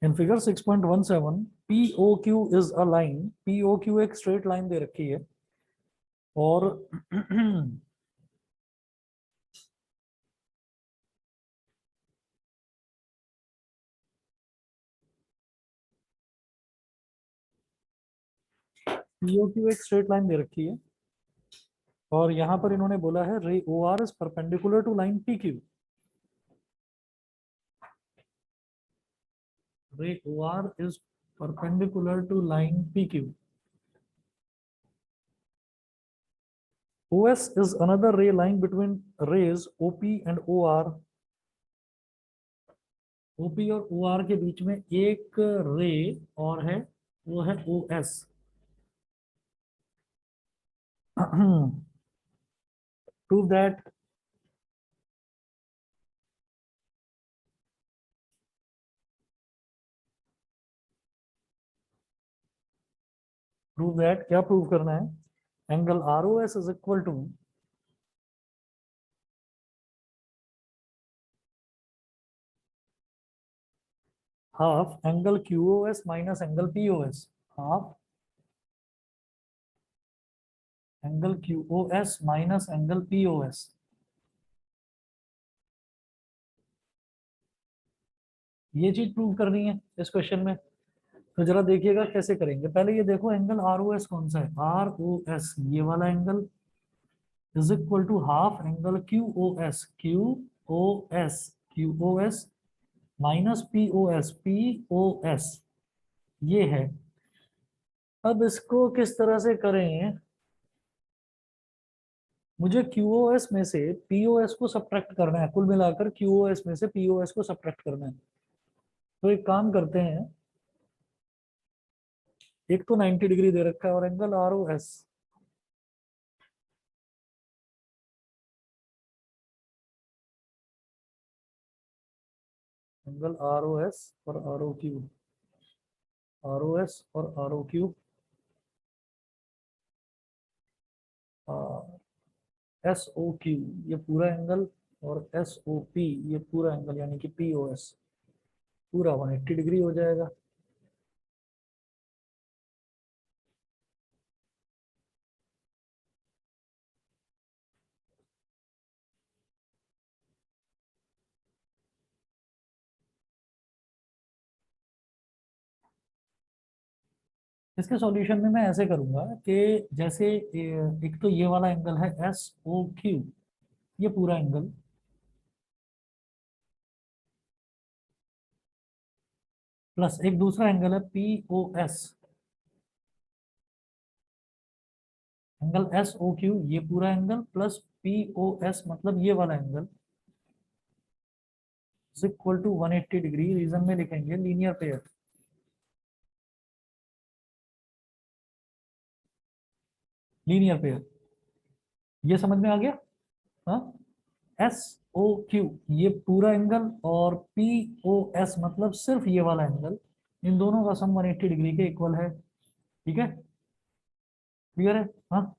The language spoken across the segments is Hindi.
In figure 6.17 POQ is a line. POQ एक स्ट्रेट लाइन दे रखी है और POQ एक स्ट्रेट लाइन दे रखी है और यहाँ पर इन्होंने बोला है ray OR is perpendicular to line PQ। Ray OR is perpendicular to line PQ. OS is another ray lying between rays OP and OR. OP और OR के बीच में एक रे और है, वो है OS। Prove that क्या प्रूव करना है? Angle ROS is equal to half angle QOS minus angle POS। Half angle QOS minus angle POS। ये चीज प्रूव करनी है इस क्वेश्चन में। तो जरा देखिएगा कैसे करेंगे। पहले ये देखो एंगल ROS कौन सा है? ROS ये वाला angle is equal to half angle QOS minus POS ये है। अब इसको किस तरह से करें? मुझे QOS में से POS को सब्ट्रैक्ट करना है। कुल मिलाकर QOS में से POS को सब्ट्रैक्ट करना है। तो एक काम करते हैं, एक तो 90 डिग्री दे रखा है और एंगल ROS एंगल ROS और ROQ SOQ ये पूरा एंगल और SOP ये पूरा एंगल यानी कि POS पूरा 180 डिग्री हो जाएगा। इसके सॉल्यूशन में मैं ऐसे करूंगा कि जैसे एक तो ये वाला एंगल है SOQ ये पूरा एंगल प्लस एक दूसरा एंगल है POS एंगल SOQ ये पूरा एंगल प्लस POS मतलब ये वाला angle is equal to 180 degree. Reason में लिखेंगे लीनियर पेयर। लीनियर पेयर ये समझ में आ गया? हाँ, SOQ ये पूरा एंगल और POS मतलब सिर्फ ये वाला एंगल, इन दोनों का सम 180 डिग्री के इक्वल है। ठीक है, क्लियर है? हाँ,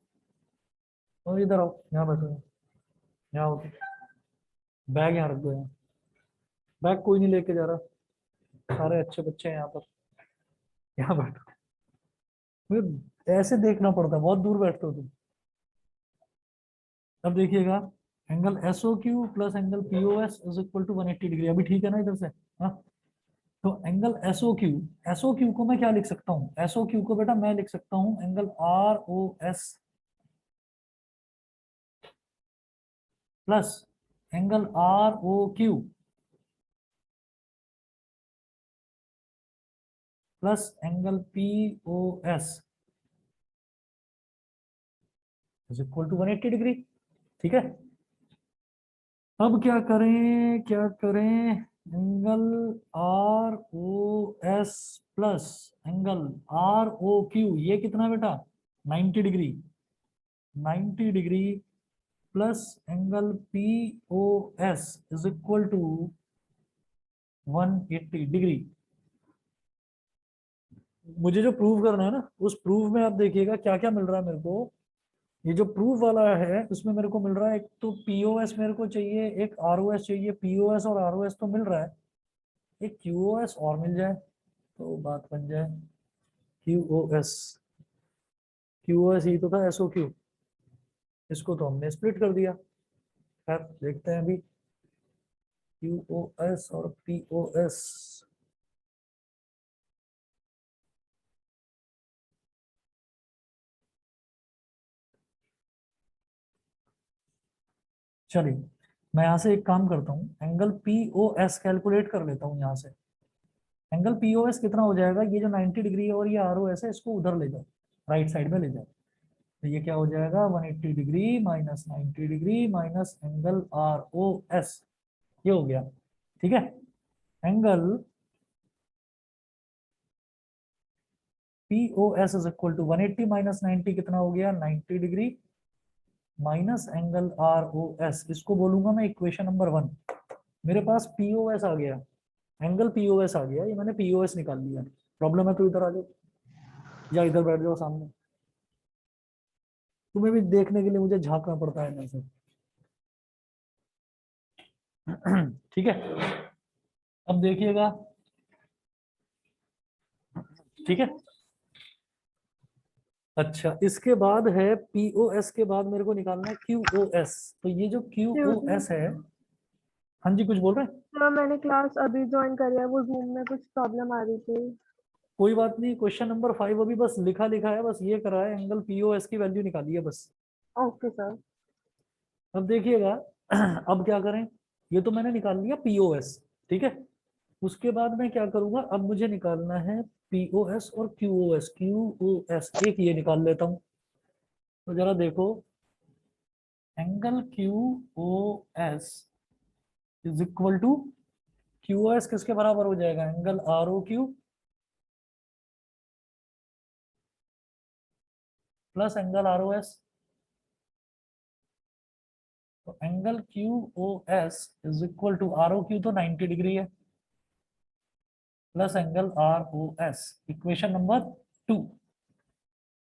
और इधर आओ, यहाँ बैठो, यहाँ आओ। बैग यहाँ रख दो। यहाँ बैग कोई नहीं लेके जा रहा, सारे अच्छे बच्चे हैं यहाँ पर। यहाँ बैठो। मुझे ऐसे देखना पड़ता है, बहुत दूर बैठते हो तुम। अब देखिएगा angle SOQ plus angle POS is equal to 180 degree. अभी ठीक है ना इधर से? हाँ, तो एंगल SOQ को मैं क्या लिख सकता हूँ? SOQ को बेटा मैं लिख सकता हूँ angle ROS plus angle ROQ plus angle POS is equal to 180 degree. ठीक है, अब क्या करें? Angle ROS plus angle ROQ ये कितना बेटा? 90 degree. 90 degree plus angle POS is equal to 180 degree. मुझे जो प्रूव करना है ना, उस प्रूव में आप देखिएगा क्या क्या मिल रहा है मेरे को। ये जो प्रूफ वाला है उसमें मेरे को मिल रहा है, एक तो POS मेरे को चाहिए, एक ROS चाहिए। POS और ROS तो मिल रहा है, एक QOS और मिल जाए। तो बात बन जाए Q O S. Q O S ही तो था एस ओ क्यू, इसको तो हमने स्प्लिट कर दिया। खैर देखते हैं अभी क्यू ओ एस और पी ओ एस। चलिए मैं यहाँ से एक काम करता हूँ, angle P O S calculate कर लेता हूँ यहाँ से। एंगल पी ओ एस कितना हो जाएगा, ये जो 90 डिग्री है और ये आर ओ एस है, इसको उधर ले जाओ, राइट साइड में ले जाओ। तो ये क्या हो जाएगा, 180 degree minus 90 degree minus angle R O S, ये हो गया। ठीक है, angle P O S is equal to 180 minus 90 कितना हो गया, 90 degree minus angle R O S, इसको बोलूंगा मैं इक्वेशन नंबर 1। मेरे पास पी ओ एस आ गया, एंगल पी ओ एस आ गया, ये मैंने पी ओ एस निकाल लिया। प्रॉब्लम है तो इधर आ जाओ या इधर बैठ जाओ सामने, तुम्हें भी देखने के लिए मुझे झांकना पड़ता है ऐसे। ठीक है, अब देखिएगा। ठीक है, अच्छा इसके बाद है पीओएस के बाद मेरे को निकालना है क्यूओएस। तो ये जो क्यूओएस है, हाँ जी कुछ बोल रहे हैं? हाँ, मैंने क्लास अभी ज्वाइन करी है, वो जूम में कुछ प्रॉब्लम आ रही थी। कोई बात नहीं, क्वेश्चन नंबर 5 अभी बस लिखा लिखा है, बस ये करा है, एंगल पीओएस की वैल्यू निकाली है बस। Okay sir. अब देखिएगा, अब क्या करें, ये तो मैंने निकाल लिया पीओएस। ठीक है, उसके बाद मैं क्या करूंगा, अब मुझे निकालना है पीओएस और क्यूओएस। क्यूओएस एक ये निकाल लेता हूं, तो जरा देखो, angle QOS is equal to, QOS किसके बराबर हो जाएगा, angle R O Q plus angle R O S. तो angle Q O S is equal to, R O Q तो 90 डिग्री है, plus angle R O S, equation number 2।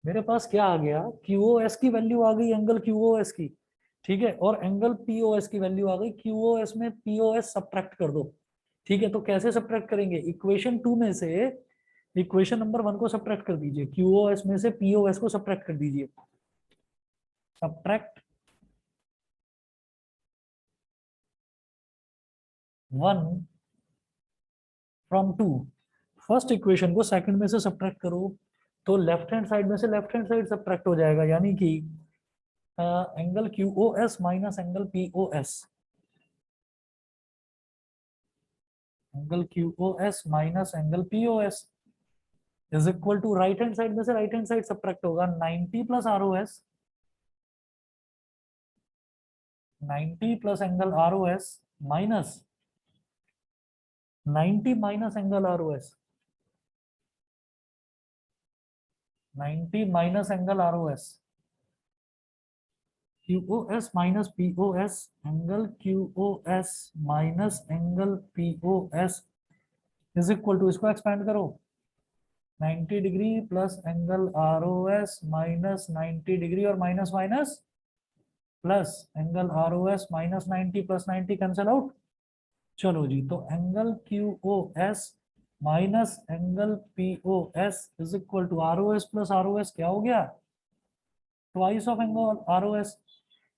मेरे पास क्या आ गया, क्यू ओ एस की वैल्यू आ गई एंगल क्यू ओ एस की। ठीक है, और एंगल पी ओ एस की वैल्यू आ गई, क्यू ओ एस में पी ओ एस सब्ट्रैक्ट कर दो। ठीक है, तो कैसे सब्ट्रैक्ट करेंगे, इक्वेशन 2 में से इक्वेशन नंबर 1 को सब्ट्रैक्ट कर दीजिए, क्यू ओ एस में से पी ओ एस को सब्ट्रैक्ट कर दीजिए। सब्ट्रैक्ट 1 फ्रॉम 2, फर्स्ट इक्वेशन को सेकंड में से सब्ट्रैक्ट करो, तो लेफ्ट हैंड साइड में से लेफ्ट हैंड साइड सब्ट्रैक्ट हो जाएगा, यानी कि angle Q O S minus angle P O S, angle Q O S minus angle P O S is equal to, right hand side में से राइट हैंड साइड सब्ट्रैक्ट होगा, 90 plus R O S, 90 plus angle R O S minus 90 minus angle R O S, 90 minus angle R O S, QoS minus POS, angle QoS minus angle POS is equal to, इसको एक्सपेंड करो, 90 degree plus angle ROS minus 90 degree और minus minus plus angle ROS minus 90 plus 90 cancel out. चलो जी, तो angle QoS minus angle POS is equal to, ROS plus ROS क्या हो गया, ट्वाइस ऑफ एंगल ROS।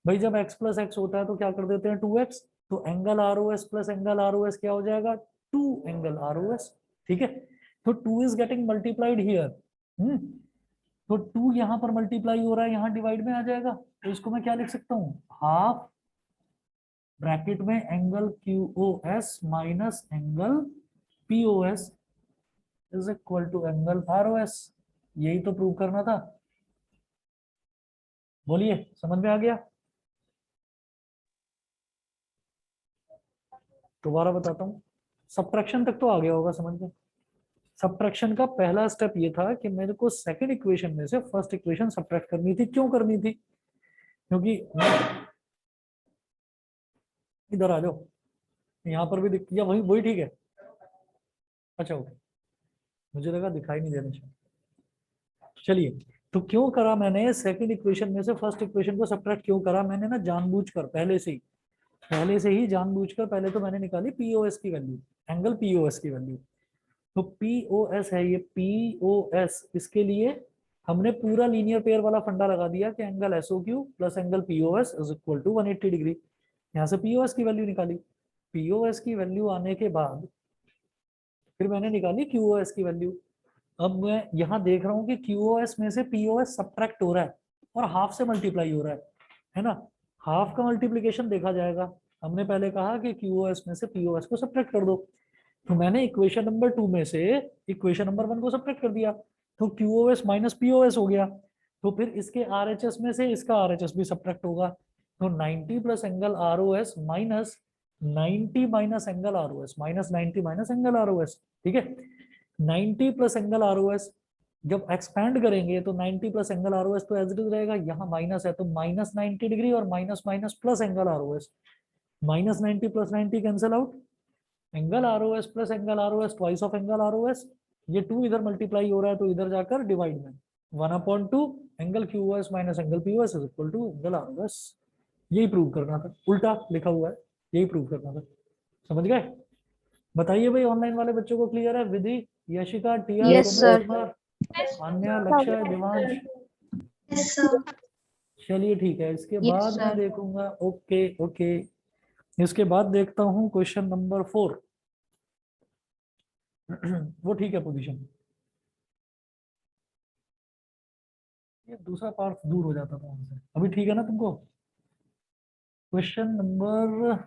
भाई जब x प्लस एक्स होता है तो क्या कर देते हैं 2x, तो angle R O S plus angle R O S क्या हो जाएगा, 2 एंगल आर ओ एस। ठीक है, तो 2 इज गेटिंग मल्टीप्लाइड हियर, तो 2 यहाँ पर मल्टीप्लाई हो रहा है, यहाँ डिवाइड में आ जाएगा, तो इसको मैं क्या लिख सकता हूँ, हाफ ब्रैकेट में angle Q O S minus angle P O S is equal to angle R O S. यही तो प्रूव करना था, बोलिए समझ में आ गया? दोबारा बताता हूँ, सब्ट्रैक्शन तक तो आ गया होगा समझ में। सब्ट्रैक्शन का पहला स्टेप ये था कि मेरे को सेकंड इक्वेशन में से फर्स्ट इक्वेशन सब्ट्रैक्ट करनी थी। क्यों करनी थी, क्योंकि इधर आ जाओ, यहाँ पर भी दिख, या वही वही ठीक है। अच्छा ओके, मुझे लगा दिखाई नहीं देना चाहिए। चलिए, तो क्यों करा मैंने सेकंड इक्वेशन में से फर्स्ट इक्वेशन को सब्ट्रैक्ट, क्यों करा मैंने ना, जानबूझकर पहले से ही जानबूझकर पहले तो मैंने निकाली पीओएस की वैल्यू, एंगल पीओएस की वैल्यू। तो POS है ये, POS, इसके लिए हमने पूरा लीनियर पेयर वाला फंडा लगा दिया कि angle SOQ plus angle POS is equal to 180 degree. यहाँ से POS की वैल्यू निकाली, POS की वैल्यू आने के बाद फिर मैंने निकाली QoS की वैल्यू। अब मैं यहाँ देख रहा हूँ कि QoS में से POS सब्ट्रैक्ट हो रहा है और हाफ से मल्टीप्लाई हो रहा है ना। हाफ का मल्टीप्लीकेशन देखा जाएगा। हमने पहले कहा कि QoS में से POS को सब्ट्रैक्ट कर दो, तो मैंने इक्वेशन नंबर 2 में से इक्वेशन नंबर 1 को सब्ट्रैक्ट कर दिया, तो QoS माइनस POS हो गया। तो फिर इसके RHS में से इसका RHS भी सब्ट्रैक्ट होगा, तो 90 plus angle ROS minus 90 minus angle ROS, minus 90 minus angle ROS। ठीक है, 90 प्लस एंगल ROS जब एक्सपैंड करेंगे तो 90 प्लस एंगल ROS तो एज इट इज रहेगा, यहाँ माइनस है तो माइनस 90 डिग्री और minus minus plus angle ROS, minus 90 plus 90 cancel out, angle ROS plus angle ROS twice of angle ROS। ये 2 इधर मल्टीप्लाई हो रहा है तो इधर जाकर डिवाइड में 1/2 angle QoS minus angle POS is equal to angle ROS। यही प्रूव करना था, उल्टा लिखा हुआ है, यही प्रूव करना था। समझ गए? बताइए भाई, ऑनलाइन वाले बच्चों को क्लियर है? विधि, Yashika, TR, Yes, Sumit, sir. Kumar, अन्य, लक्ष्य, दिवांश। Yes, sir. चलिए ठीक है, इसके Yes, बाद मैं sir. देखूंगा। ओके ओके, इसके बाद देखता हूँ क्वेश्चन नंबर 4। वो ठीक है पोजीशन, ये दूसरा पार्ट दूर हो जाता था हमसे, अभी ठीक है ना तुमको? क्वेश्चन नंबर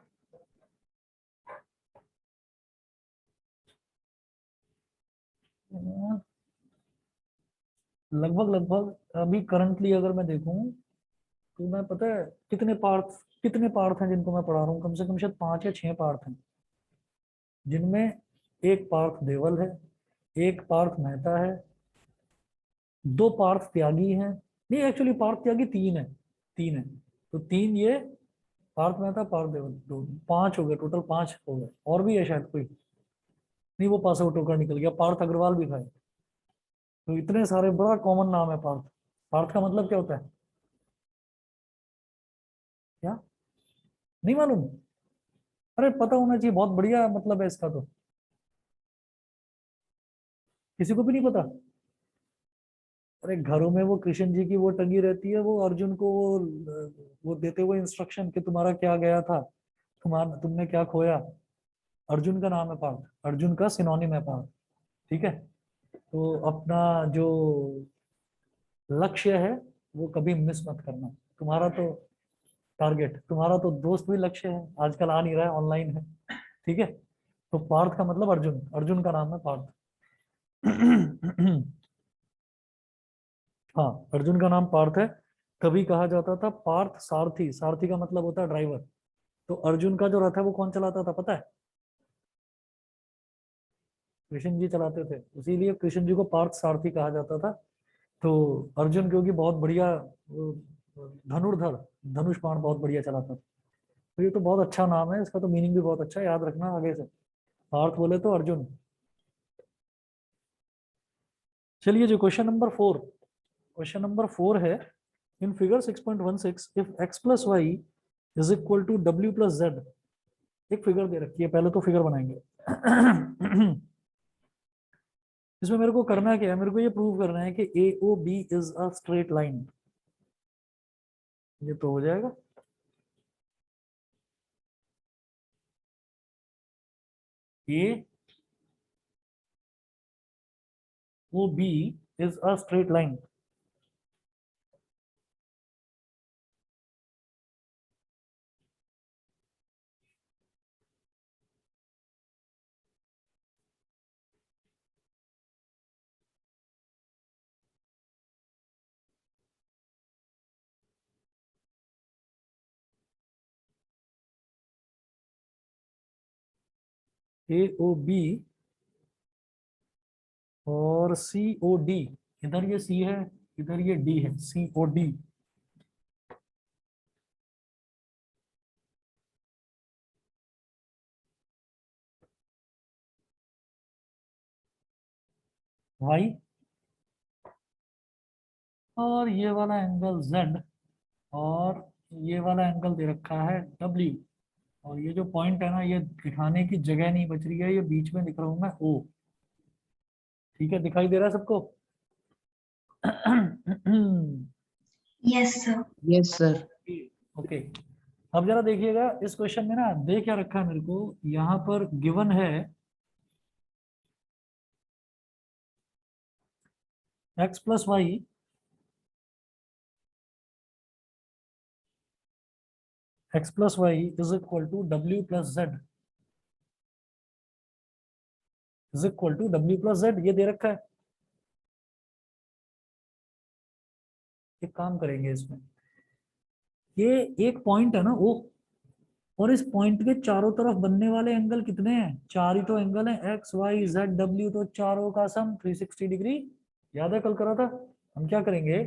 लगभग लगभग अभी करंटली अगर मैं देखूं तो मैं, पता है कितने पार्ट हैं जिनको मैं पढ़ा रहा हूँ? कम से कम शायद 5 या 6 पार्ट हैं, जिनमें एक पार्थ देवल है, एक पार्थ मेहता है, 2 पार्थ त्यागी हैं। नहीं, एक्चुअली पार्थ त्यागी 3 है, 3 है। तो 3 ये पार्थ मेहता, पार्थ देवल, 2, 5 हो गए, टोटल 5 हो गए। और भी है शायद कोई, नहीं वो पास आउट होकर निकल गया, पार्थ अग्रवाल भी था। तो इतने सारे, बड़ा कॉमन नाम है पार्थ। पार्थ का मतलब क्या होता है? क्या नहीं मालूम? अरे पता होना चाहिए, बहुत बढ़िया मतलब है इसका तो। किसी को भी नहीं पता? अरे घरों में वो कृष्ण जी की वो टंगी रहती है, वो अर्जुन को वो देते हुए इंस्ट्रक्शन कि तुम्हारा क्या गया था, तुमने क्या खोया। अर्जुन का नाम है पार्थ, अर्जुन का सिनोनिम है पार्थ। ठीक है, तो अपना जो लक्ष्य है वो कभी मिस मत करना। तुम्हारा तो टारगेट, तुम्हारा तो दोस्त भी लक्ष्य है, आजकल आ नहीं रहा है, ऑनलाइन है। ठीक है, तो पार्थ का मतलब अर्जुन, अर्जुन का नाम है पार्थ। हाँ, अर्जुन का नाम पार्थ है। कभी कहा जाता था पार्थ सारथी, सारथी का मतलब होता है ड्राइवर। तो अर्जुन का जो रथ है वो कौन चलाता था पता है? कृष्ण जी चलाते थे, इसीलिए कृष्ण जी को पार्थ सारथी कहा जाता था। तो अर्जुन क्योंकि बहुत बढ़िया वो, धनुर्धर, धनुष बाण बहुत बढ़िया चलाता था। तो ये तो बहुत अच्छा नाम है, इसका तो मीनिंग भी बहुत अच्छा है, याद रखना आगे से। पार्थ बोले तो अर्जुन। चलिए जो क्वेश्चन नंबर 4 है, in figure 6.16 if x plus Y is equal to w plus Z. एक फिगर दे रखी है, पहले तो फिगर बनाएंगे। इसमें मेरे को करना क्या है, मेरे को ये प्रूव करना है कि AOB is a straight line. ये तो हो जाएगा। AOB is a straight line. AOB और COD, इधर ये C है, इधर ये D है, COD। Y और ये वाला एंगल Z, और ये वाला एंगल दे रखा है W। और ये जो पॉइंट है ना, ये दिखाने की जगह नहीं बच रही है, ये बीच में दिख रहा हूं मैं O। ठीक है, दिखाई दे रहा है सबको? Yes sir. Yes sir. Okay, अब जरा देखिएगा इस क्वेश्चन में ना, दे क्या रखा है मेरे को, यहाँ पर गिवन है x plus Y is equal to W plus Z ये दे रखा है। एक काम करेंगे इसमें, ये एक पॉइंट है ना ओ, और इस पॉइंट के चारों तरफ बनने वाले एंगल कितने हैं? चार ही तो एंगल हैं, एक्स वाई जेड डब्ल्यू, तो चारों का सम 360 डिग्री। याद है कल करा था? हम क्या करेंगे,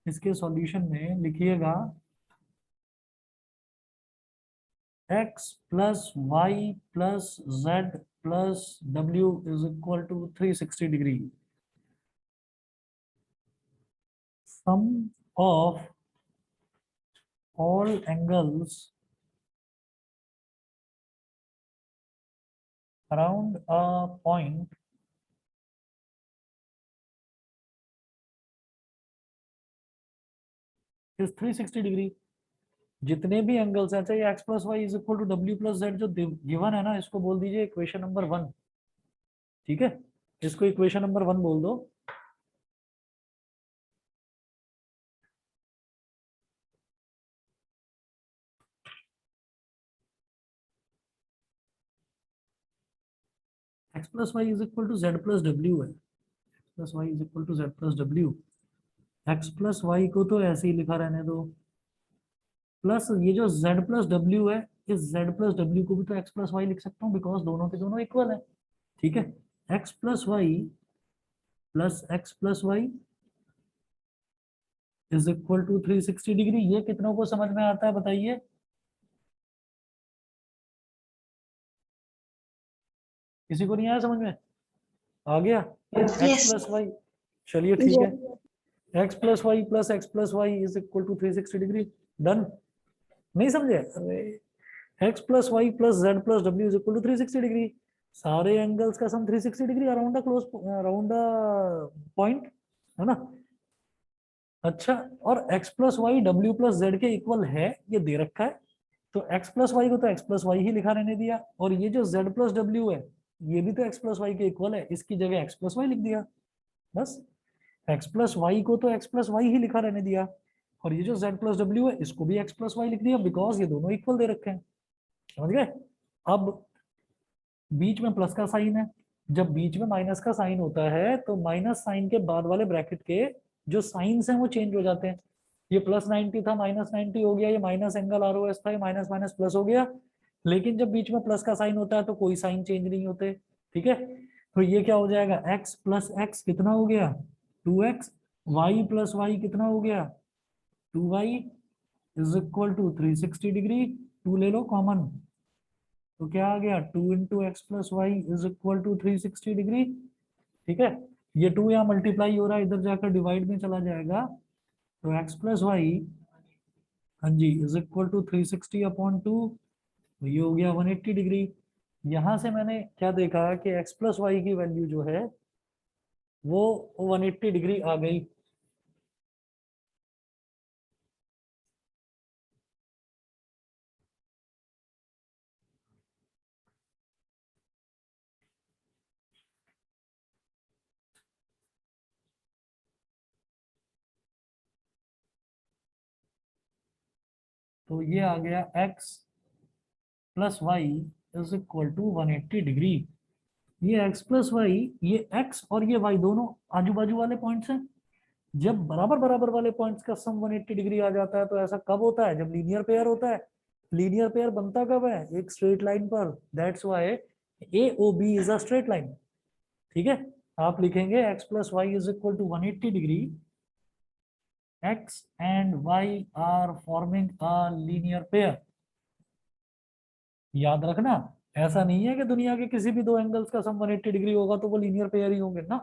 इसके सॉल्यूशन में लिखिएगा x plus Y plus Z plus W is equal to 360 degree. Sum of all angles around a point is 360 degree. जितने भी एंगल्स हैं, चाहे x plus Y is equal to W plus Z, जो गिवन है ना, इसको बोल दीजिए इक्वेशन नंबर 1। ठीक है, इसको इक्वेशन नंबर 1 बोल दो। x plus Y is equal to Z plus W है, plus Y is equal to Z plus W. X plus Y को तो ऐसे ही लिखा रहने दो, प्लस ये जो z प्लस डब्ल्यू है, इस z प्लस डब्ल्यू को भी तो x प्लस वाई लिख सकता हूँ, बिकॉज दोनों के दोनों इक्वल है। ठीक है, x plus Y plus X plus Y is equal to 360 degree. ये कितनों को समझ में आता है बताइए? किसी को नहीं आया समझ में? आ गया x प्लस वाई? चलिए ठीक है, x plus Y is equal to 360 degree. Done? नहीं समझे? अरे x plus Y plus Z plus W is equal to 360 degree. सारे एंगल्स का sum 360 degree around around point, है ना? अच्छा, और x plus Y W plus Z के इक्वल है, ये दे रखा है, तो x प्लस वाई को तो x प्लस वाई ही लिखा रहने दिया, और ये जो z प्लस डब्ल्यू है, ये भी तो x प्लस वाई के इक्वल है, इसकी जगह x प्लस वाई लिख दिया बस। x प्लस वाई को तो x प्लस वाई ही लिखा रहने दिया, और ये जो z प्लस डब्ल्यू है, इसको भी x प्लस वाई लिख दिया, बिकॉज ये दोनों इक्वल दे रखे हैं। समझ गए? अब बीच में प्लस का साइन है, जब बीच में माइनस का साइन होता है तो माइनस साइन के बाद वाले ब्रैकेट के जो साइंस हैं वो चेंज हो जाते हैं। ये प्लस 90 था, माइनस 90 हो गया, ये minus angle R O S था, ये माइनस माइनस प्लस हो गया। लेकिन जब बीच में प्लस का साइन होता है तो कोई साइन चेंज नहीं होते। ठीक है, तो ये क्या हो जाएगा, x प्लस एक्स कितना हो गया, 2x, y प्लस वाई कितना हो गया, 2y is equal to 360 degree. 2 ले लो कॉमन, तो क्या आ गया, 2 into X plus Y is equal to 360 degree. ठीक है, ये 2 यहाँ मल्टीप्लाई हो रहा है, इधर जाकर डिवाइड में चला जाएगा, तो एक्स प्लस वाई, हाँ जी, इज इक्वल टू 360 अपॉन 2, ये हो गया 180 डिग्री। यहाँ से मैंने क्या देखा कि एक्स प्लस वाई की वैल्यू जो है वो 180 डिग्री आ गई। तो ये आ गया x plus Y is equal to 180 degree. ये x प्लस वाई, ये x और ये y दोनों आजू बाजू वाले पॉइंट्स हैं। जब बराबर बराबर वाले पॉइंट्स का सम 180 डिग्री आ जाता है, तो ऐसा कब होता है, जब लीनियर पेयर होता है। लीनियर पेयर बनता कब है, एक स्ट्रेट लाइन पर, that's why AOB is a straight line. ठीक है, आप लिखेंगे x plus Y is equal to 180 degree, x and y are forming a linear pair. याद रखना, ऐसा नहीं है कि दुनिया के किसी भी दो एंगल्स का सम 180 डिग्री होगा तो वो लीनियर पेयर ही होंगे ना,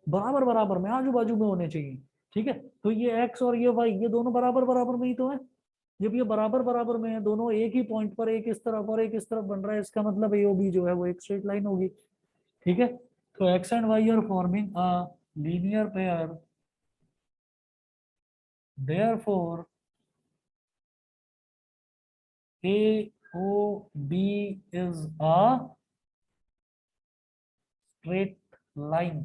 बराबर बराबर में, आजू बाजू में होने चाहिए। ठीक है, तो ये x और ये y, ये दोनों बराबर बराबर में ही तो है। जब ये बराबर बराबर में है, दोनों एक ही पॉइंट पर, एक इस तरफ और एक इस तरफ बन रहा है, इसका मतलब AOB जो है वो एक स्ट्रेट लाइन होगी। ठीक है, So x and y are forming a linear pair. Therefore, AOB is a straight line.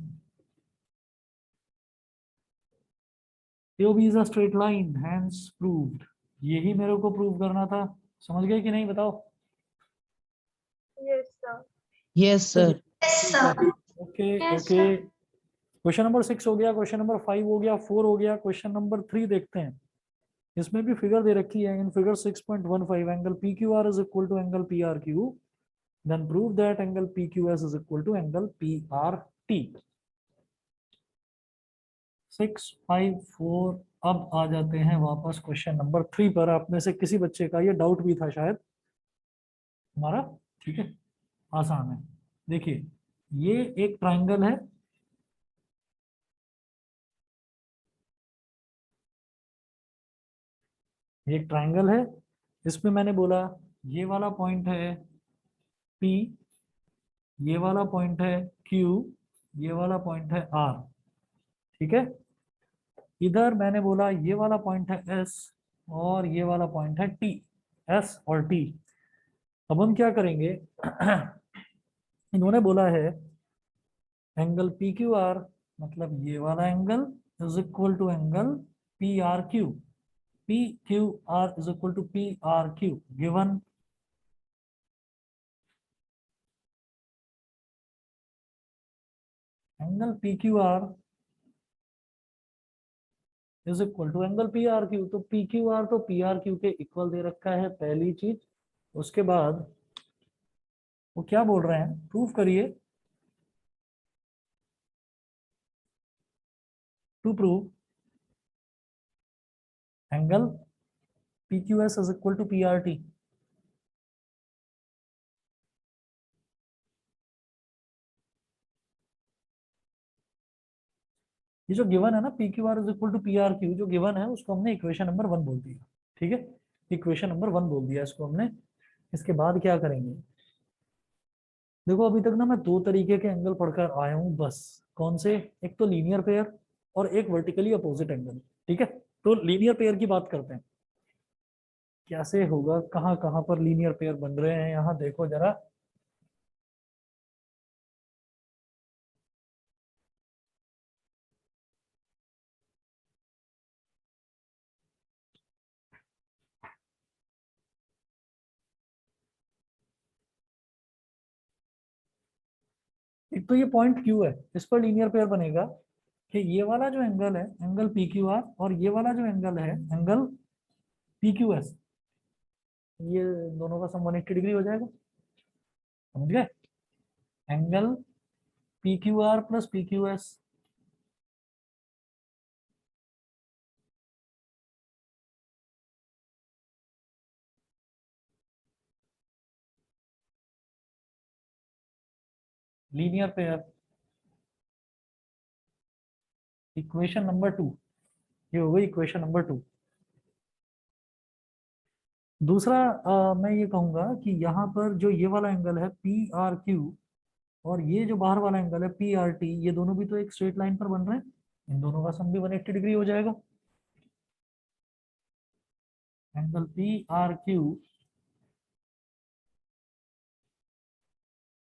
AOB is a straight line, hence proved. यही मेरे को प्रूव करना था, समझ गए कि नहीं बताओ? Yes, sir. Yes, sir. Yes, sir. Okay Yes, okay. sir. Question number 6 हो गया, क्वेश्चन नंबर 5 हो गया, 4 हो गया, क्वेश्चन नंबर 3 देखते हैं। इसमें भी फिगर दे रखी है। In figure 6.15 angle PQR is equal to angle PRQ, then prove that angle PQS is equal to angle PRT। 654। अब आ जाते हैं वापस क्वेश्चन नंबर 3 पर। आप में से किसी बच्चे का ये डाउट भी था शायद हमारा, ठीक है, आसान है। देखिए ये एक ट्राइंगल है, ये एक ट्राइंगल है। इसमें मैंने बोला ये वाला पॉइंट है P, ये वाला पॉइंट है Q, ये वाला पॉइंट है R, ठीक है। इधर मैंने बोला ये वाला पॉइंट है S और ये वाला पॉइंट है T, S और T। अब हम क्या करेंगे इन्होंने बोला है एंगल PQR मतलब ये वाला angle is equal to angle PRQ। PQR is equal to PRQ given angle PQR is equal to angle PRQ। तो PQR तो PRQ के इक्वल दे रखा है, पहली चीज। उसके बाद वो क्या बोल रहे हैं, प्रूफ करिए। To prove angle PQS is equal to PRT। ये जो गिवन है ना PQR is equal to PRQ, जो गिवन है उसको हमने इक्वेशन नंबर 1 बोल दिया, ठीक है। इक्वेशन नंबर 1 बोल दिया इसको हमने। इसके बाद क्या करेंगे, देखो अभी तक ना मैं दो तरीके के एंगल पढ़कर आया हूं बस। कौन से? एक तो लीनियर पेयर और एक वर्टिकली अपोजिट एंगल, ठीक है। तो लीनियर पेयर की बात करते हैं, कैसे होगा, कहां कहां पर लीनियर पेयर बन रहे हैं, यहाँ देखो जरा। एक तो ये पॉइंट Q है, इस पर लीनियर पेयर बनेगा कि ये वाला जो एंगल है एंगल PQR और ये वाला जो एंगल है एंगल PQS, ये दोनों का सम 180 डिग्री हो जाएगा, समझ गए। Angle PQR plus PQS linear pair. Equation number 2, ये हो गई इक्वेशन नंबर 2। दूसरा मैं ये कहूंगा कि यहाँ पर जो ये वाला एंगल है PRQ और ये जो बाहर वाला एंगल है PRT, ये दोनों भी तो एक स्ट्रेट लाइन पर बन रहे हैं, इन दोनों का सम भी 180 डिग्री हो जाएगा। Angle PRQ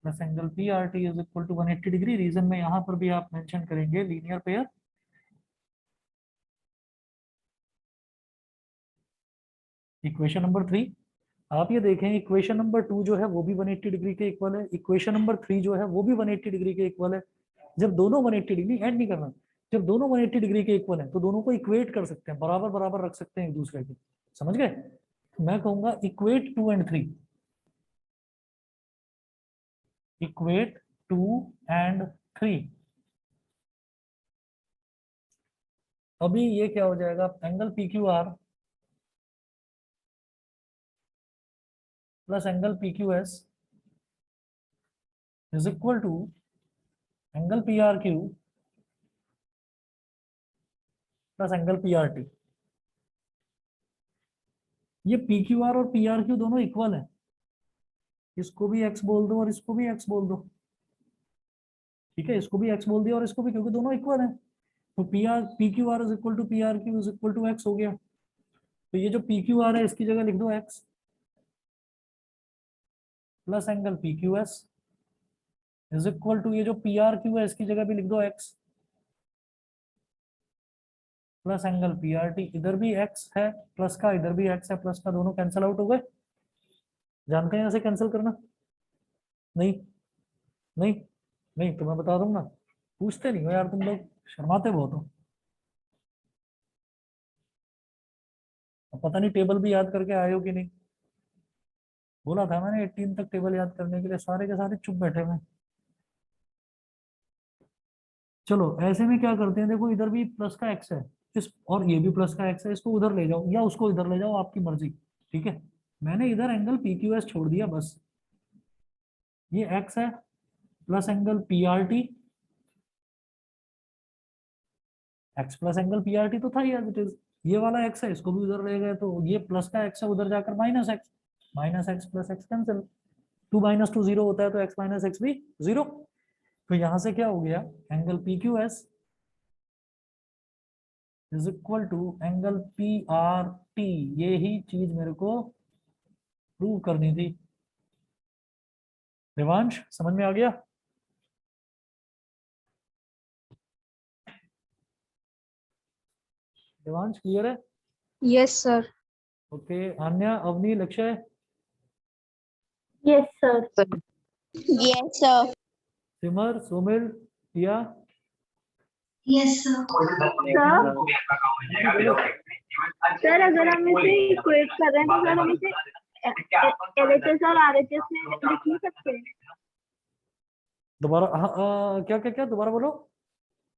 plus angle PRT is equal to 180 degree. Reason में यहाँ पर भी आप मेंशन करेंगे लीनियर पेयर। इक्वेशन नंबर 3, आप ये देखें इक्वेशन नंबर 2 जो है वो भी 180 डिग्री के इक्वल है, इक्वेशन नंबर 3 जो है वो भी 180 डिग्री के इक्वल है। जब दोनों 180 डिग्री, ऐड नहीं करना, जब दोनों 180 डिग्री के इक्वल है तो दोनों को इक्वेट कर सकते हैं, बराबर बराबर रख सकते हैं एक दूसरे के, समझ गए। मैं कहूंगा इक्वेट 2 एंड 3, इक्वेट 2 एंड 3। अभी ये क्या हो जाएगा, angle PQR plus angle PQS is equal to angle PRQ plus angle PRT। ये PQR और PRQ दोनों इक्वल है, इसको भी x बोल दो और इसको भी x बोल दो, ठीक है, इसको भी x बोल दिया और इसको भी, क्योंकि दोनों इक्वल हैं। तो P R P Q R is equal to P R Q is equal to X हो गया। तो ये जो पी क्यू आर है इसकी जगह लिख दो x plus angle P Q S is equal to, ये जो पी आर क्यू है इसकी जगह भी लिख दो x plus angle P R T. इधर भी x है प्लस का, इधर भी x है प्लस का, दोनों कैंसिल आउट हो गए। जानते हैं ऐसे कैंसिल करना? नहीं नहीं नहीं, तो मैं बता दूंगा। पूछते नहीं हो यार तुम लोग, शर्माते बहुत हो। अब पता नहीं टेबल भी याद करके आए हो कि नहीं। बोला था मैंने 18 तक टेबल याद करने के लिए, सारे के सारे चुप बैठे हुए हैं। चलो ऐसे में क्या करते हैं, देखो इधर भी प्लस का एक्स है, इस और ये भी प्लस का एक्स है, इसको उधर ले जाओ या उसको इधर ले जाओ, आपकी मर्जी। ठीक है, मैंने इधर एंगल पी क्यू एस छोड़ दिया बस। ये एक्स है plus angle P R T, x plus angle P R T तो था ही एज इट इज। ये वाला एक्स है, इसको भी उधर ले गए, तो ये प्लस का एक्स है, उधर जाकर minus X plus X cancel. 2 minus 2 zero होता है, तो एक्स माइनस एक्स भी जीरो। तो यहां से क्या हो गया, angle P Q S is equal to angle P R T. ये ही चीज मेरे को प्रूव करनी थी। देवांश समझ में आ गया? देवांश क्लियर है? Yes sir. Okay, Aanya, Avni, Lakshya, yes sir. Yes, sir. Simar, Somil, Piya, Yes, sir. Sir sir अगर हम इसे इक्वेट कर रहे हैं तो सर हम इसे एलएचएस और आरएचएस में लिख नहीं सकते हैं? दोबारा क्या क्या क्या दोबारा बोलो।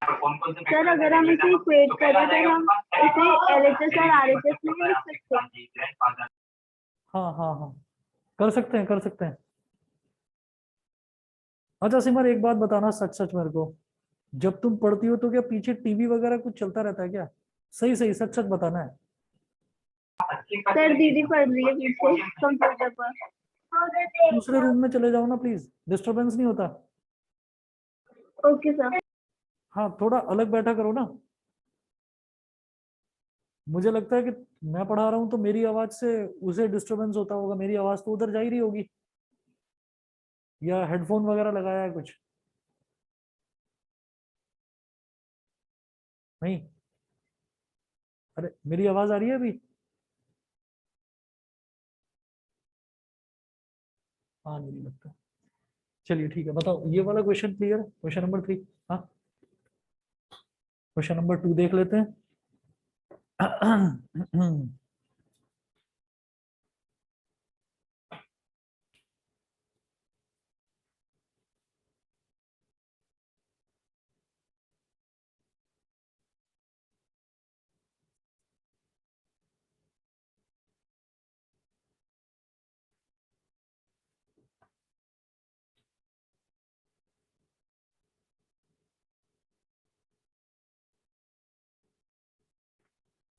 सर अगर हम इसे इक्वेट कर रहे हैं तो हम इसे एलएचएस और आरएचएस में भी लिख सकते हैं? हाँ हाँ हाँ, कर सकते हैं कर सकते हैं। अच्छा सिमर, एक बात बताना सच सच मेरे को, जब तुम पढ़ती हो तो क्या पीछे टीवी वगैरह कुछ चलता रहता है क्या? सही सही सच सच बताना है। सर दीदी पढ़ रही है पीछे कंप्यूटर पर। दूसरे रूम में चले जाओ ना प्लीज, डिस्टरबेंस नहीं होता। Okay sir. हाँ, थोड़ा अलग बैठा करो ना। मुझे लगता है कि मैं पढ़ा रहा हूँ तो मेरी आवाज से उसे डिस्टरबेंस होता होगा, मेरी आवाज तो उधर जा ही रही होगी। या हेडफोन वगैरह लगाया है कुछ? नहीं? अरे मेरी आवाज आ रही है अभी? हाँ नहीं लगता। चलिए ठीक है, बताओ ये वाला क्वेश्चन क्लियर है, क्वेश्चन नंबर 3। हाँ, क्वेश्चन नंबर 2 देख लेते हैं।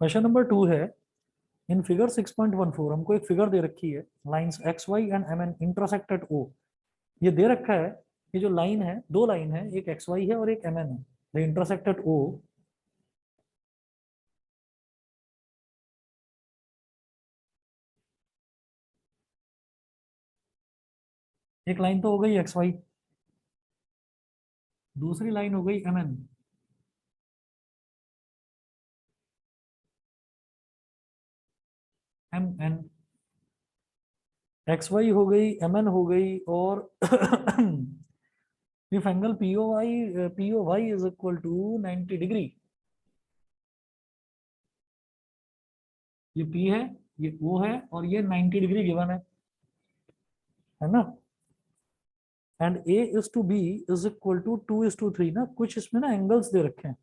क्वेश्चन नंबर 2 है, इन फिगर 6.14 हमको एक फिगर दे रखी है, lines X Y and M N intersect at O. ये दे रखा है, ये जो लाइन है, दो लाइन है, एक एक्स वाई है और एक एम एन है, द इंटरसेक्ट एट ओ। एक लाइन तो हो गई एक्स वाई, दूसरी लाइन हो गई M N. M N, X Y हो गई, एम एन हो गई, और if angle P O Y is equal to 90 degree, ये पी है, ये ओ है, और ये 90 डिग्री गिवन है ना? And A is to B is equal to 2:3 ना, कुछ इसमें ना एंगल्स दे रखे हैं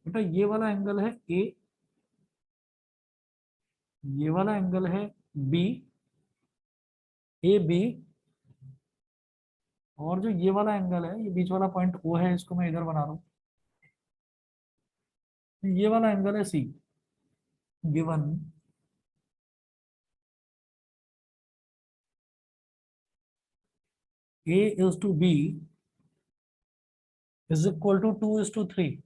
बेटा। ये वाला एंगल है ए, ये वाला एंगल है बी, ए बी, और जो ये वाला एंगल है, ये बीच वाला पॉइंट ओ है, इसको मैं इधर बना रहा हूं, ये वाला एंगल है C. Given A is to B is equal to 2:3।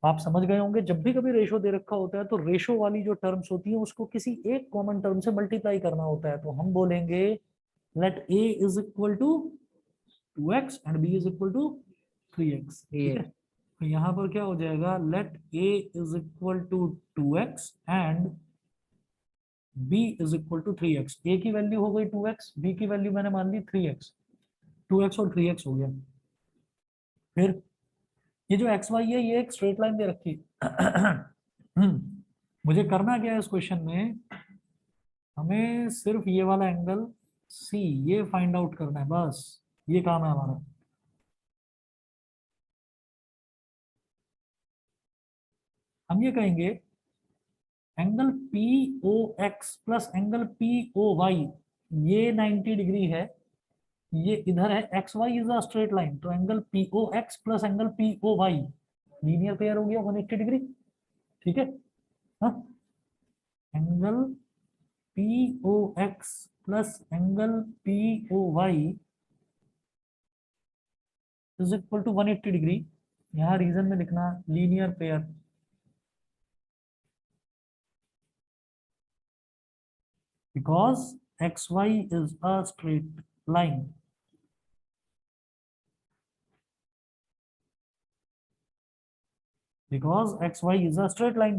आप समझ गए होंगे, जब भी कभी रेशो दे रखा होता है तो रेशो वाली जो टर्म्स होती है उसको किसी एक कॉमन टर्म से मल्टीप्लाई करना होता है। तो हम बोलेंगे let a is equal to 2x and b is equal to 3x। ठीक है, तो यहाँ पर क्या हो जाएगा, let a is equal to 2x and b is equal to 3x। a की वैल्यू हो गई 2x, b की वैल्यू मैंने मान ली 3x, 2x और 3x हो गया। फिर ये जो एक्स वाई है ये एक स्ट्रेट लाइन दे रखी है। मुझे करना क्या है इस क्वेश्चन में, हमें सिर्फ ये वाला एंगल सी ये फाइंड आउट करना है, बस ये काम है हमारा। हम ये कहेंगे angle P O X plus angle P O Y ये 90 डिग्री है, ये इधर है, X Y is a straight line, तो angle P O X plus angle P O Y linear pair हो गया 180 डिग्री। ठीक है, हाँ, angle P O X plus angle P O Y is equal to 180 degree. यहाँ रीजन में लिखना linear pair, because xy is a straight line। because xy is a straight line।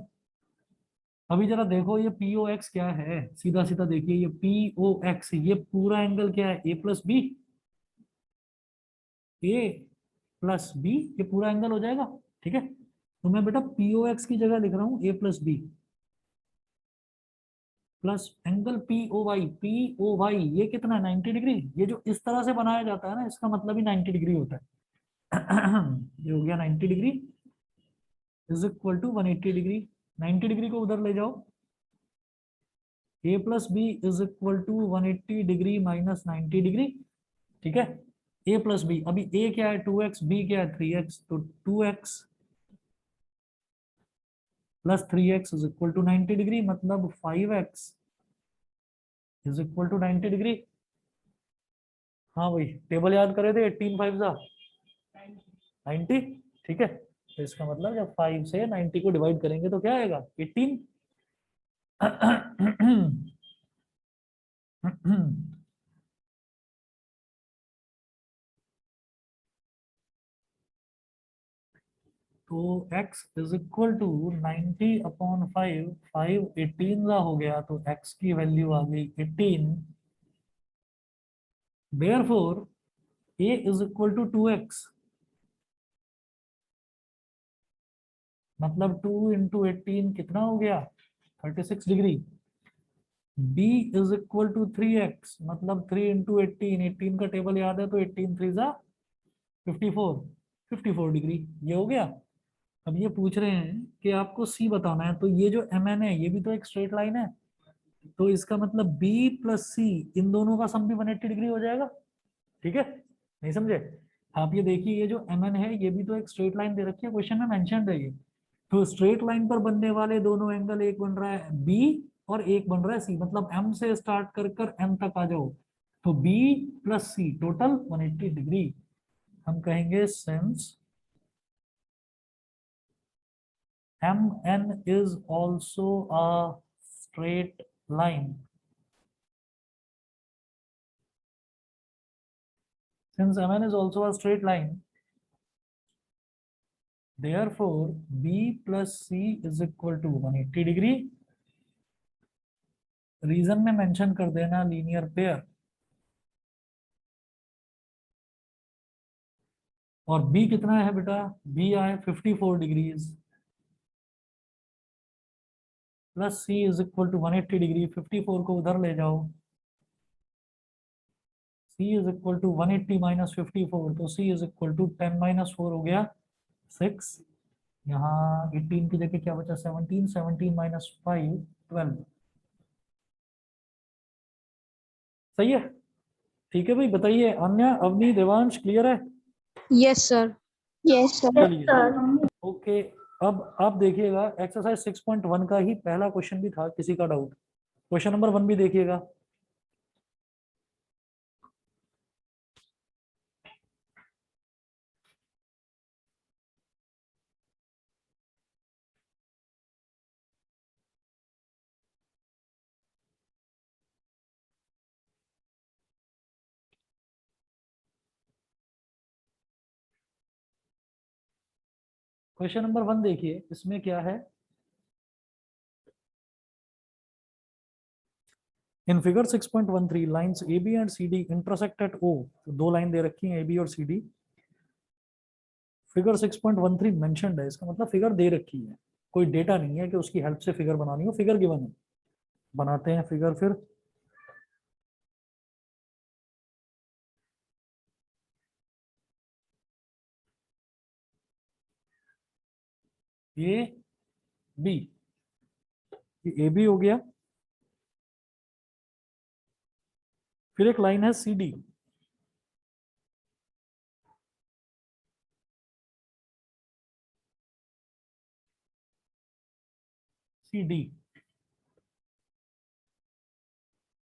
अभी जरा देखो ये POX क्या है, सीधा सीधा देखिए ये POX ये पूरा एंगल क्या है, A plus B, A plus B, ये पूरा एंगल हो जाएगा। ठीक है, तो मैं बेटा POX की जगह लिख रहा हूँ A plus B plus angle POY ये कितना है 90 डिग्री। ये जो इस तरह से बनाया जाता है ना इसका मतलब ही 90 डिग्री होता है। ये हो गया 90 degree is equal to 180 degree. 90 degree को उधर ले जाओ, a plus B is equal to 180 degree minus 90 degree. ठीक है, a प्लस बी, अभी a क्या है 2x, b क्या है 3x, तो 2x plus 3x is equal to 90 degree, मतलब 5x is equal to 90 degree. हाँ भाई टेबल याद करे थे, 18 5 जा 90। ठीक है, तो इसका मतलब जब 5 से 90 को डिवाइड करेंगे तो क्या आएगा 18। तो x is equal to 90 upon 5, 5 18 का हो गया, तो x की वैल्यू आ गई 18। Therefore a is equal to 2x, मतलब 2 इंटू 18 कितना हो गया 36 degree. b is equal to 3x, मतलब 3 इंटू 18, 18 का टेबल याद है तो 18 3 जा 54, 54 डिग्री ये हो गया। अब ये पूछ रहे हैं कि आपको c बताना है, तो ये जो mn है ये भी तो एक स्ट्रेट लाइन है, तो इसका मतलब b प्लस सी इन दोनों का सम भी 180 डिग्री हो जाएगा। ठीक है, नहीं समझे आप, ये देखिए ये जो mn है ये भी तो एक स्ट्रेट लाइन दे रखी है, क्वेश्चन में मेंशन है ये। तो स्ट्रेट लाइन पर बनने वाले दोनों एंगल, एक बन रहा है b और एक बन रहा है c, मतलब m से स्टार्ट कर कर m तक आ जाओ, तो b प्लस सी टोटल 180 डिग्री। हम कहेंगे since mn is also a straight line, since mn is also a straight line, therefore b plus c is equal to 180 degree. Reason में मेंशन कर देना लीनियर पेयर, और b कितना है बेटा, b आए 54 degrees, plus c is equal to 180 degree, 54 को उधर ले जाओ, c is equal to 180 minus 54, तो c is equal to 10 minus 4 हो गया 6। यहाँ 18 की जगह क्या बचा 17, 17 माइनस 5 12। सही है, ठीक है भाई, बताइए अन्य अवनी देवांश क्लियर है। Yes, sir. Yes, sir. चलिए ओके, अब आप देखिएगा एक्सरसाइज 6.1 का ही पहला क्वेश्चन भी था, किसी का डाउट क्वेश्चन नंबर 1 भी देखिएगा। क्वेश्चन नंबर 1 देखिए, इसमें क्या है। In figure 6.13 lines A B and C D intersect at O. दो लाइन दे रखी हैं ए बी और सी डी। फिगर 6.13 मेंशन्ड है, इसका मतलब फिगर दे रखी है, कोई डेटा नहीं है कि उसकी हेल्प से फिगर बनानी हो, फिगर गिवन है। बनाते हैं फिगर फिर। ए बी, ए बी हो गया। फिर एक लाइन है C D. C D,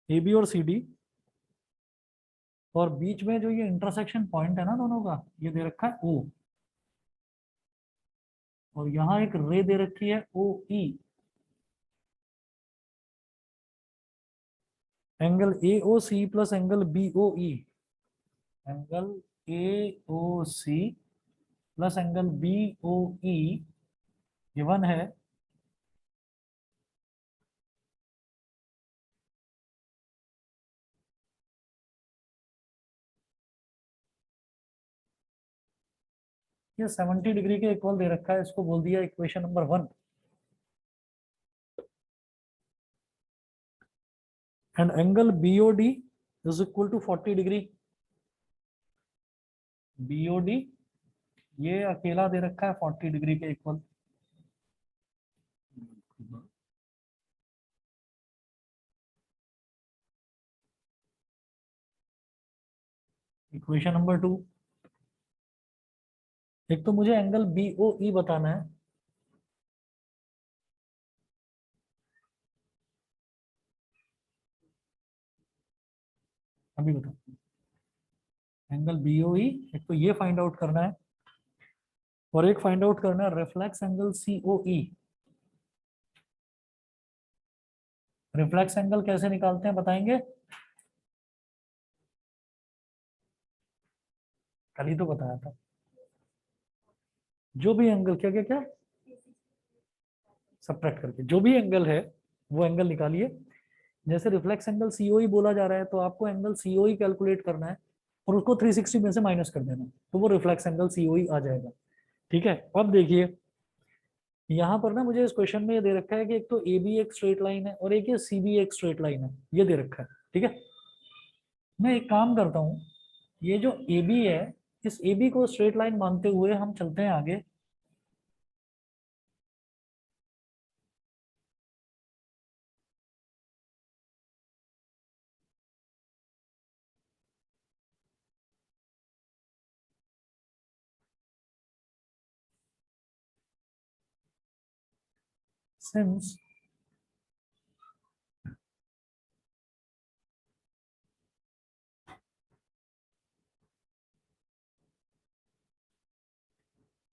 A B और सी डी, और बीच में जो ये इंटरसेक्शन पॉइंट है ना दोनों का, ये दे रखा है ओ, और यहाँ एक रे दे रखी है O E. Angle A O C plus angle B O E, angle A O C plus angle B O E given है। ये 70 डिग्री के इक्वल दे रखा है, इसको बोल दिया equation number 1। And angle BOD is equal to 40 degree. BOD ये अकेला दे रखा है 40 डिग्री के इक्वल। इक्वेशन नंबर 2, एक तो मुझे एंगल बीओई बताना है। अभी बताओ, एंगल बीओई एक तो ये फाइंड आउट करना है, और एक फाइंड आउट करना है reflex angle COE. Reflex angle कैसे निकालते हैं बताएंगे? कल ही तो बताया था। जो भी एंगल, क्या क्या क्या, सब्ट्रैक्ट करके जो भी एंगल है वो एंगल निकालिए। जैसे रिफ्लेक्स एंगल सीओई बोला जा रहा है, तो आपको एंगल सीओई कैलकुलेट करना है और उसको 360 में से माइनस कर देना, तो वो रिफ्लेक्स एंगल सीओई आ जाएगा। ठीक है, अब देखिए यहाँ पर ना मुझे इस क्वेश्चन में ये दे रखा है कि एक तो ए बी एक स्ट्रेट लाइन है और एक ये सी बी एक स्ट्रेट लाइन है, ये दे रखा है। ठीक है, मैं एक काम करता हूँ, ये जो ए बी है, इस ए बी को स्ट्रेट लाइन मानते हुए हम चलते हैं आगे। Since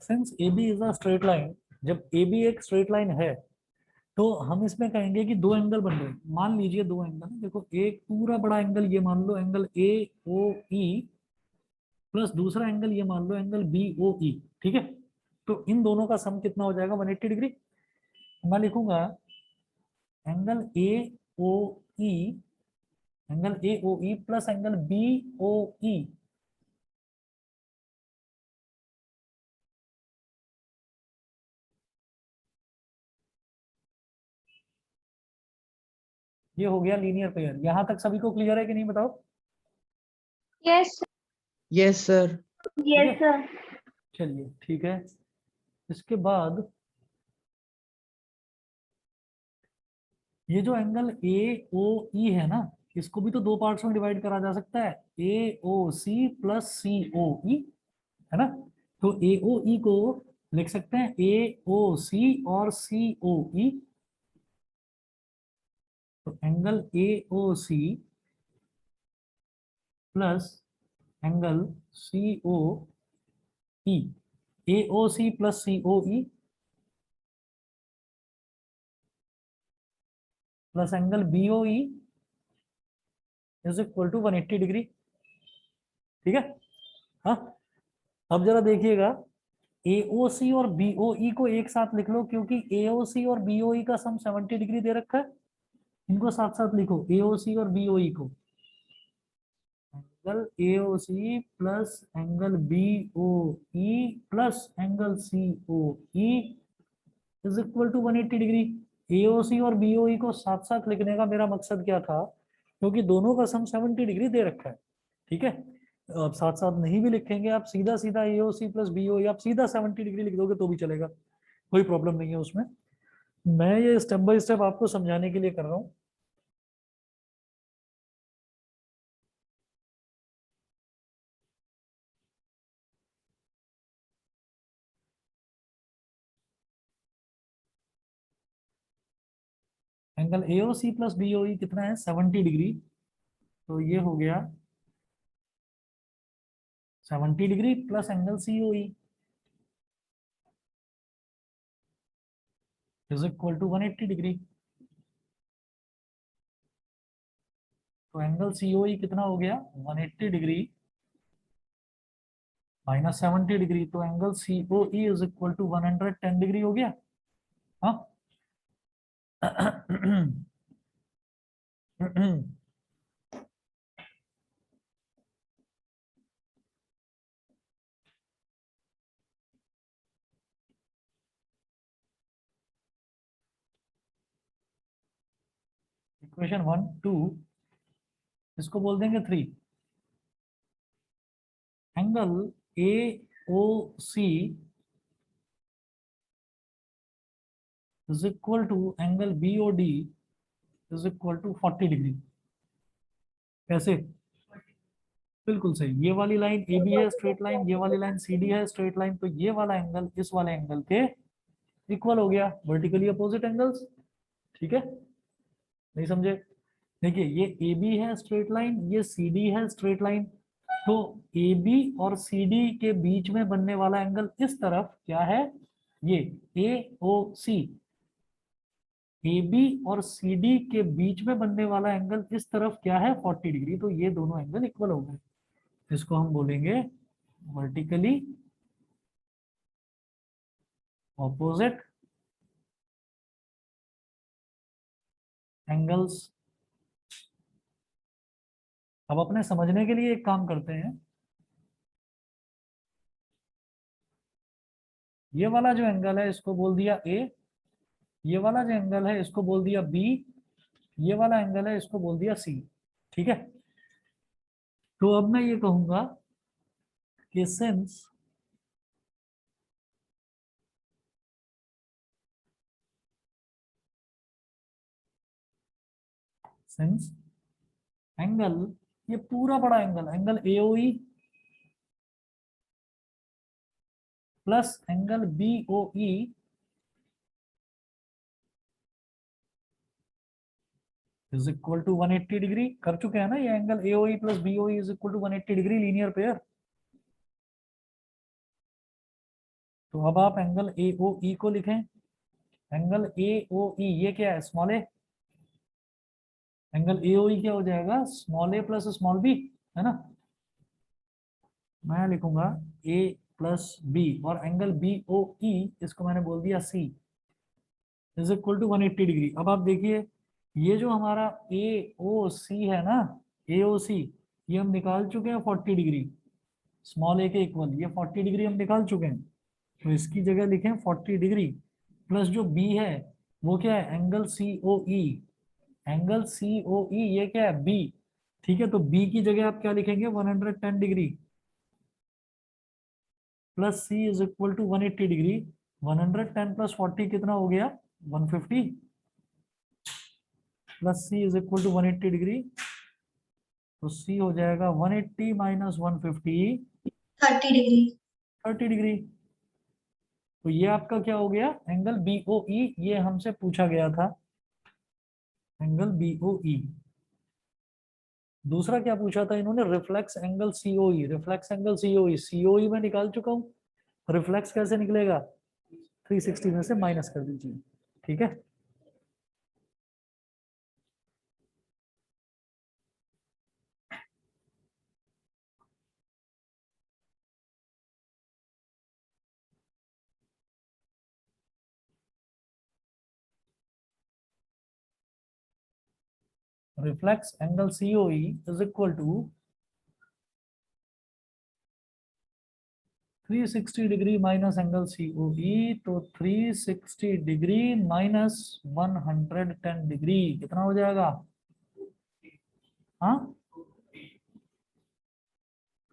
since A B is a straight line, जब ए बी एक स्ट्रेट लाइन है तो हम इसमें कहेंगे कि दो एंगल बन रहे हैं। मान लीजिए दो एंगल, देखो एक पूरा बड़ा एंगल ये मान लो angle A O E, plus दूसरा एंगल ये मान लो एंगल बी ओ ई। ठीक है, तो इन दोनों का सम कितना हो जाएगा? 180 डिग्री। मैं लिखूंगा angle A O E, angle A O E plus angle B O E, ये हो गया लीनियर पेयर। यहां तक सभी को क्लियर है कि नहीं बताओ? Yes yes sir. Yes sir. चलिए ठीक है, इसके बाद ये जो एंगल ए ओ ई है ना, इसको भी तो दो पार्ट्स में डिवाइड करा जा सकता है, ए O C plus C O ई, है ना। तो ए ओ ई को लिख सकते हैं ए ओ सी और सी ओ ई। तो angle A O C plus angle C O E, A O C plus C O E plus angle B O E is equal to 180 degree. ठीक है, हाँ। अब जरा देखिएगा, AOC और BOE को एक साथ लिख लो, क्योंकि AOC और BOE का सम 70 डिग्री दे रखा है। इनको साथ साथ लिखो, AOC और BOE को। Angle AOC plus angle BOE plus angle COE is equal to 180 degree. AOC और BOE को साथ साथ लिखने का मेरा मकसद क्या था, क्योंकि दोनों का सम 70 डिग्री दे रखा है। ठीक है, अब साथ साथ नहीं भी लिखेंगे आप, सीधा सीधा AOC प्लस BOE आप सीधा 70 डिग्री लिख दोगे तो भी चलेगा, कोई प्रॉब्लम नहीं है उसमें। मैं ये स्टेप बाय स्टेप आपको समझाने के लिए कर रहा हूँ। एंगल AOC प्लस BOE कितना है, 70 डिग्री। तो ये हो गया 70 degree plus angle COE is equal to 180 degree. तो एंगल COE कितना हो गया, 180 डिग्री माइनस 70 डिग्री, तो angle COE is equal to 110 degree हो गया। हाँ इक्वेशन 1 2 इसको बोल देंगे 3। Angle AOC is equal to angle BOD is equal to 40 degree. कैसे, बिल्कुल सही। ये वाली लाइन AB है स्ट्रेट लाइन, ये वाली लाइन CD है स्ट्रेट लाइन, तो ये वाला एंगल इस वाले एंगल के इक्वल हो गया, वर्टिकली अपोजिट एंगल्स। ठीक है, नहीं समझे? देखिए ये AB है स्ट्रेट लाइन, ये CD है स्ट्रेट लाइन, तो AB और CD के बीच में बनने वाला एंगल इस तरफ क्या है, ये AOC। AB और CD के बीच में बनने वाला एंगल इस तरफ क्या है, 40 डिग्री। तो ये दोनों एंगल इक्वल हो गए, इसको हम बोलेंगे वर्टिकली ऑपोजिट एंगल्स। अब अपने समझने के लिए एक काम करते हैं, ये वाला जो एंगल है इसको बोल दिया A, ये वाला जो एंगल है इसको बोल दिया B, ये वाला एंगल है इसको बोल दिया C। ठीक है, तो अब मैं ये कहूंगा कि सिंस एंगल, ये पूरा बड़ा angle, angle AOE plus angle BOE is equal to 180 degree. कर चुके हैं ना, ये angle AOE plus BOE is equal to 180 degree, linear pair. तो अब आप एंगल AOE को लिखें। एंगल AOE ये क्या है, स्मॉल ए। एंगल AOE क्या हो जाएगा, small a plus small b, है ना। मैं लिखूंगा A प्लस B, और एंगल BOE इसको मैंने बोल दिया C is equal to 180 degree. अब आप देखिए ये जो हमारा AOC है ना, AOC ये हम निकाल चुके हैं 40 डिग्री, स्मॉल ए के इक्वल, ये 40 डिग्री हम निकाल चुके हैं। तो इसकी जगह लिखें 40 डिग्री प्लस जो B है वो क्या है, एंगल COE। एंगल COE ये क्या है, B। ठीक है, तो B की जगह आप क्या लिखेंगे, 110 degree plus C is equal to 180 degree. 110 plus 40 कितना हो गया, 150 plus C is equal to 180 degree. तो C हो जाएगा 180 माइनस 150, 30 डिग्री। 30 डिग्री। तो ये आपका क्या हो गया, एंगल BOE, ये हमसे पूछा गया था, एंगल BOE। दूसरा क्या पूछा था इन्होंने, reflex angle COE। Reflex angle COE में निकाल चुका हूं। रिफ्लेक्स कैसे निकलेगा, 360 में से माइनस कर दीजिए। ठीक है, reflex angle COE is equal to 360 degree minus angle COE, तो 360 डिग्री माइनस 110 डिग्री कितना हो जाएगा? हाँ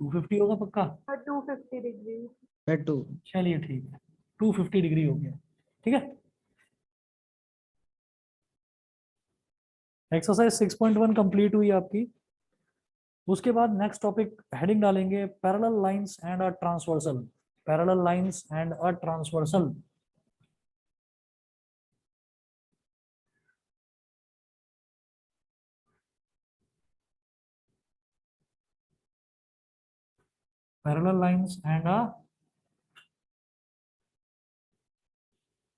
250 होगा पक्का? 250 डिग्री। सर 2। चलिए ठीक है, 250 डिग्री हो गया। ठीक है, एक्सरसाइज 6.1 कंप्लीट हुई आपकी। उसके बाद नेक्स्ट टॉपिक हेडिंग डालेंगे parallel lines and a transversal. Parallel lines and a transversal. Parallel lines and a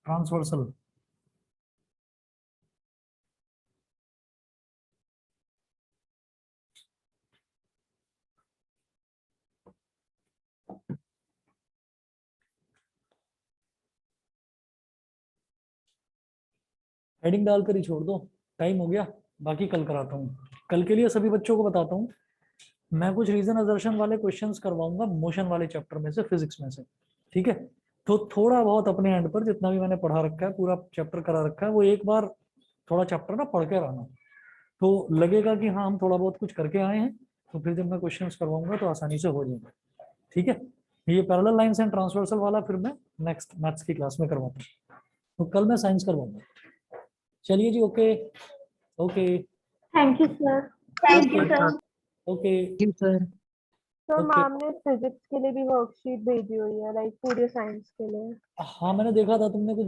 transversal. Heading डालकर ही छोड़ दो, टाइम हो गया। बाकी कल कराता हूँ। कल के लिए सभी बच्चों को बताता हूँ, मैं कुछ रीजन असर्शन वाले क्वेश्चंस करवाऊंगा मोशन वाले चैप्टर में से, फिजिक्स में से। ठीक है, तो थोड़ा बहुत अपने एंड पर जितना भी मैंने पढ़ा रखा है, पूरा चैप्टर करा रखा है, वो एक बार थोड़ा चैप्टर ना पढ़ के रहना, तो लगेगा कि हाँ हम थोड़ा बहुत कुछ करके आए हैं। तो फिर जब मैं क्वेश्चंस करवाऊंगा तो आसानी से हो जाएगा। ठीक है, ये पैरेलल लाइंस एंड ट्रांसवर्सल वाला फिर मैं नेक्स्ट मैथ्स की क्लास में करवाता हूँ, तो कल मैं साइंस करवाऊंगा। चलिए जी, okay okay thank you sir. Thank you sir. Okay thank you sir. तो ओके। मैम ने फिजिक्स के लिए भी वर्कशीट भेजी हुई है, लाइक पूरे साइंस के लिए। हाँ मैंने देखा था तुमने कुछ